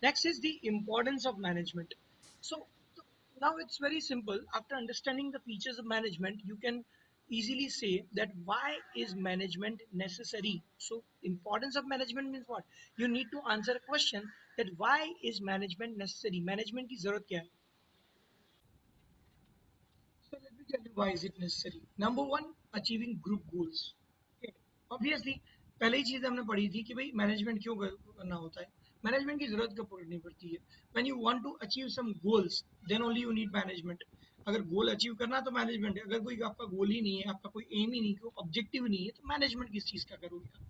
Next is the importance of management. So now it's very simple. After understanding the features of management, you can easily say that why is management necessary. So importance of management means what? You need to answer a question that why is management necessary, management की जरूरत क्या है. So let me tell you why is it necessary. Number one, achieving group goals. Okay. Obviously, पहले ही चीज हमने पढ़ी थी कि भाई मैनेजमेंट क्यों करना होता है. मैनेजमेंट की जरूरत कब पड़नी पड़ती है? When you want to achieve some goals, then only you need management. अगर गोल अचीव करना तो मैनेजमेंट है. अगर कोई आपका गोल ही नहीं है, आपका कोई एम ही नहीं, कोई ऑब्जेक्टिव नहीं है, तो मैनेजमेंट किस चीज का करोगे आप?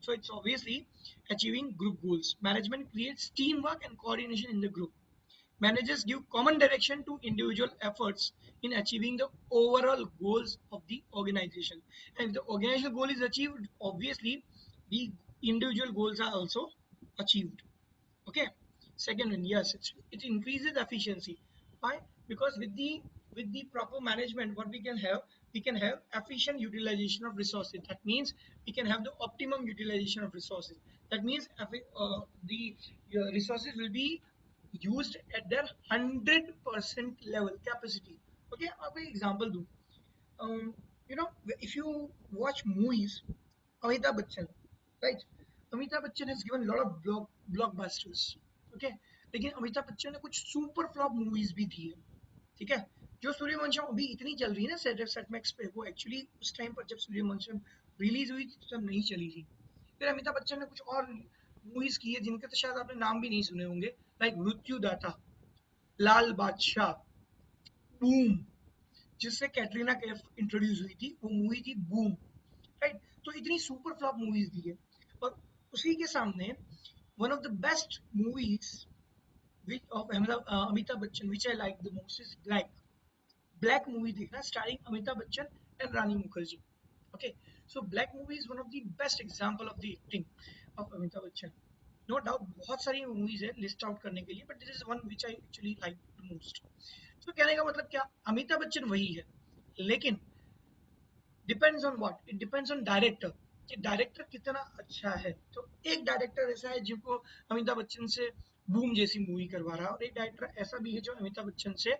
So it's obviously achieving group goals. Management creates teamwork and coordination in the group. Managers give common direction to individual efforts in achieving the overall goals of the organization. And if the organizational goal is achieved, obviously the individual goals are also achieved. Okay. Second one, yes, it increases efficiency. Why? Because with the proper management, what we can have efficient utilization of resources. That means we can have the optimum utilization of resources. That means the resources will be used at their 100% level capacity. Okay, अब एक example दूँ. um, if you watch movies, Amitabh Bachchan, right? Amitabh Bachchan has given a lot of blockbusters, okay? लेकिन अमिताभ बच्चन ने कुछ super flop movies भी दी है, ठीक है? जो सूर्यवंशम अभी इतनी चल रही है ना सेट मैक्स पे, वो एक्चुअली उस टाइम पर जब सूर्यवंशम रिलीज हुई थी तब नहीं चली थी. फिर अमिताभ बच्चन ने कुछ और मूवीज की है जिनके तो शायद आपने नाम भी नहीं सुने होंगे, लाइक मृत्युदाता, लाल बादशाह, बूम, जिससे कैटरीना कैफ इंट्रोड्यूस हुई थी, वो मूवी थी बूम, राइट? तो इतनी सुपर फ्लॉप मूवीज दी है, और उसी के सामने one of the best movies of Amitabh Bachchan which I like the most is Black. Black movie देखना, starring Amitabh Bachchan and Rani Mukherjee. Okay, so black movie is one of the best example of the acting of Amitabh Bachchan. No doubt बहुत सारी movies है list out करने के लिए, but this is one which I actually like the most. तो कहने का मतलब क्या, अमिताभ बच्चन वही है, लेकिन depends on what, it depends on director कि डायरेक्टर कितना अच्छा है. तो एक डायरेक्टर ऐसा है जिनको अमिताभ बच्चन से बूम जैसी मूवी करवा रहा है, और एक डायरेक्टर ऐसा भी है जो अमिताभ बच्चन से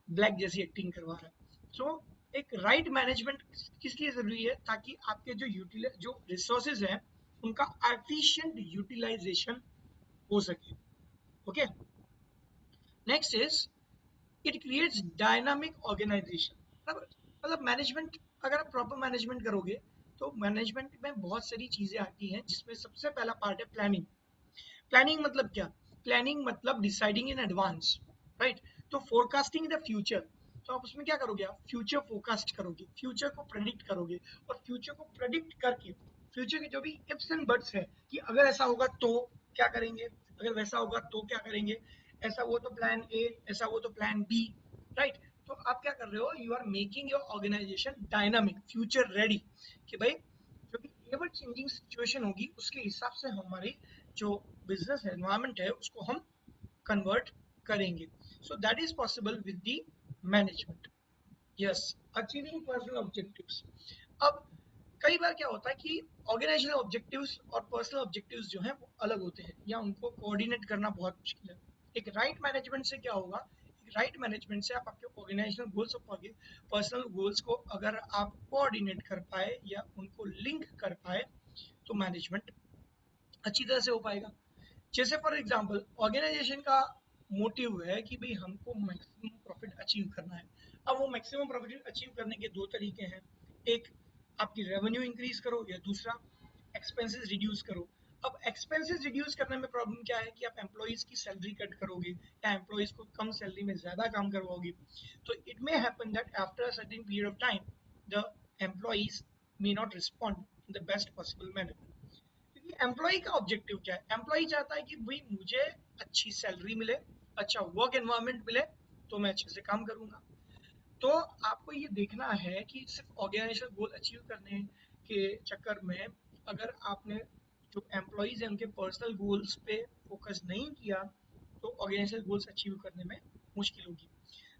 ब्लैक जैसी एक्टिंग करवा रहा है. सो एक राइट मैनेजमेंट किस लिए जरूरी है, ताकि आपके जो रिसोर्सेज हैं उनका एफिशिएंट यूटिलाइजेशन हो सके. Okay. Next is it creates dynamic organisation. मतलब मैनेजमेंट, अगर आप प्रॉपर मैनेजमेंट करोगे तो मैनेजमेंट में बहुत सारी चीजें आती हैं, जिसमें सबसे पहला पार्ट है प्लानिंग. प्लानिंग मतलब क्या? प्लानिंग मतलब डिसाइडिंग इन एडवांस, राइट? तो फोरकास्टिंग द फ्यूचर. तो आप उसमें क्या करोगे, आप फ्यूचर फोरकास्ट करोगे, फ्यूचर को प्रेडिक्ट करोगे, और फ्यूचर को प्रेडिक्ट करके फ्यूचर के जो भी इफ्स एंड बट्स है कि अगर ऐसा होगा तो क्या करेंगे, अगर वैसा होगा तो क्या करेंगे, ऐसा वो तो प्लान ए, ऐसा वो तो प्लान बी, राइट? तो आप क्या कर रहे हो, you are making your organisation dynamic, future ready, कि भाई जो भी एवर चेंजिंग सिचुएशन होगी उसके हिसाब से हमारी जो बिजनेस एनवायरनमेंट है उसको हम कन्वर्ट करेंगे. सो that is possible with the management. Yes, achieving personal objectives. अब कई बार क्या होता है कि ऑर्गेनाइजेशनल ऑब्जेक्टिव्स और पर्सनल ऑब्जेक्टिव्स जो हैं वो अलग होते हैं, या उनको कोऑर्डिनेट करना बहुत मुश्किल है. एक राइट मैनेजमेंट से क्या होगा, राइट मैनेजमेंट से आप आपके ऑर्गेनाइजेशनल गोल्स और पर्सनल गोल्स को अगर आप कोऑर्डिनेट कर पाए या उनको लिंक कर पाए, तो मैनेजमेंट अच्छी तरह से हो पाएगा. जैसे फॉर एग्जांपल ऑर्गेनाइजेशन का मोटिव है कि भाई हमको मैक्सिमम प्रॉफिट अचीव करना है. अब वो मैक्सिमम प्रॉफिट अचीव करने के दो तरीके हैं, एक आपकी रेवेन्यू इंक्रीज करो, या दूसरा एक्सपेंसेस रिड्यूस करो. अब एक्सपेंसेस रिड्यूस करने में प्रॉब्लम क्या है कि आप एम्प्लॉइज की सैलरी कट करोगे, या एम्प्लॉइज को कम सैलरी में ज्यादा काम करवाओगे. तो it may happen that after a certain period of time the employees may not respond in the best possible manner. क्योंकि एम्प्लॉय का ऑब्जेक्टिव क्या है, एम्प्लॉय चाहता है कि भाई मुझे अच्छी सैलरी मिले, अच्छा वर्क एनवायरनमेंट मिले, तो मैं अच्छे से काम करूंगा. तो आपको ये देखना है कि सिर्फ ऑर्गेनाइजेशनल गोल अचीव करने के चक्कर में अगर आपने जो एम्प्लॉयज हैं उनके पर्सनल गोल्स पे फोकस नहीं किया, तो ऑर्गेनाइजेशनल गोल्स अचीव करने में मुश्किल होगी.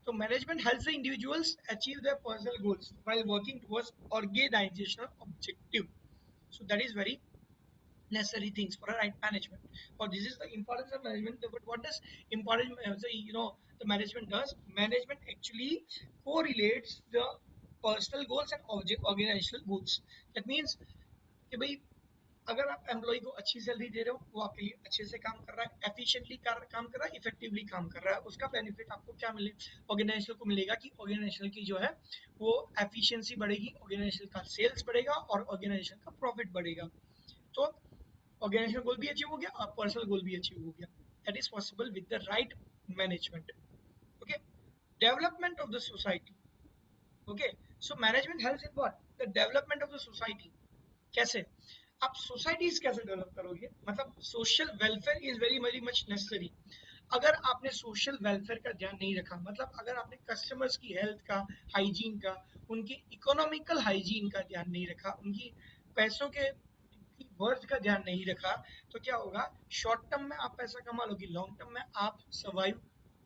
तो management helps the individuals achieve their personal goals while working towards organisational objective. So that is very necessary things for a right management. Or this is the importance of management. But what does important, the management does? Management actually correlates the personal goals and organizational goals. That means कि भाई अगर आप employ को अच्छी salary दे रहे हो, वो आपके लिए अच्छे से काम कर रहा है, एफिशिएंटली काम कर रहा है, इफेक्टिवली काम कर रहा है, उसका बेनिफिट आपको क्या मिले, ऑर्गेनाइजेशन को मिलेगा कि ऑर्गेनाइजेशन की जो है वो एफिशिएंसी बढ़ेगी, ऑर्गेनाइजेशन का सेल्स बढ़ेगा और ऑर्गेनाइजेशन का प्रॉफिट बढ़ेगा. तो ऑर्गेनाइजेशन गोल भी अचीव हो गया और पर्सनल गोल भी अचीव हो गया. That is possible with the right management. Okay. Development of the society. Okay. So management helps in what? The development of the society. कैसे? आप सोसाइटीज कैसे डेवलप करोगे? मतलब social welfare is very very much necessary. अगर आपने social welfare का ध्यान नहीं रखा, मतलब अगर आपने कस्टमर्स की हेल्थ का, हाइजीन का, उनकी इकोनॉमिकल हाइजीन का ध्यान नहीं रखा, उनकी पैसों के की वर्थ का ध्यान नहीं रखा, तो क्या होगा? शॉर्ट टर्म में आप पैसा कमा लोगे, लॉन्ग टर्म में आप सर्वाइव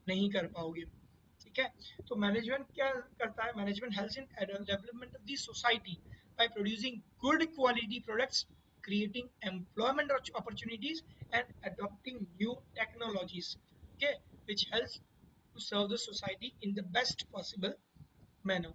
नहीं कर पाओगे. ठीक है. तो मैनेजमेंट क्या करता है? Management helps in development of the society by producing good quality products, creating employment opportunities and adopting new technologies, okay, which helps to serve the society in the best possible manner.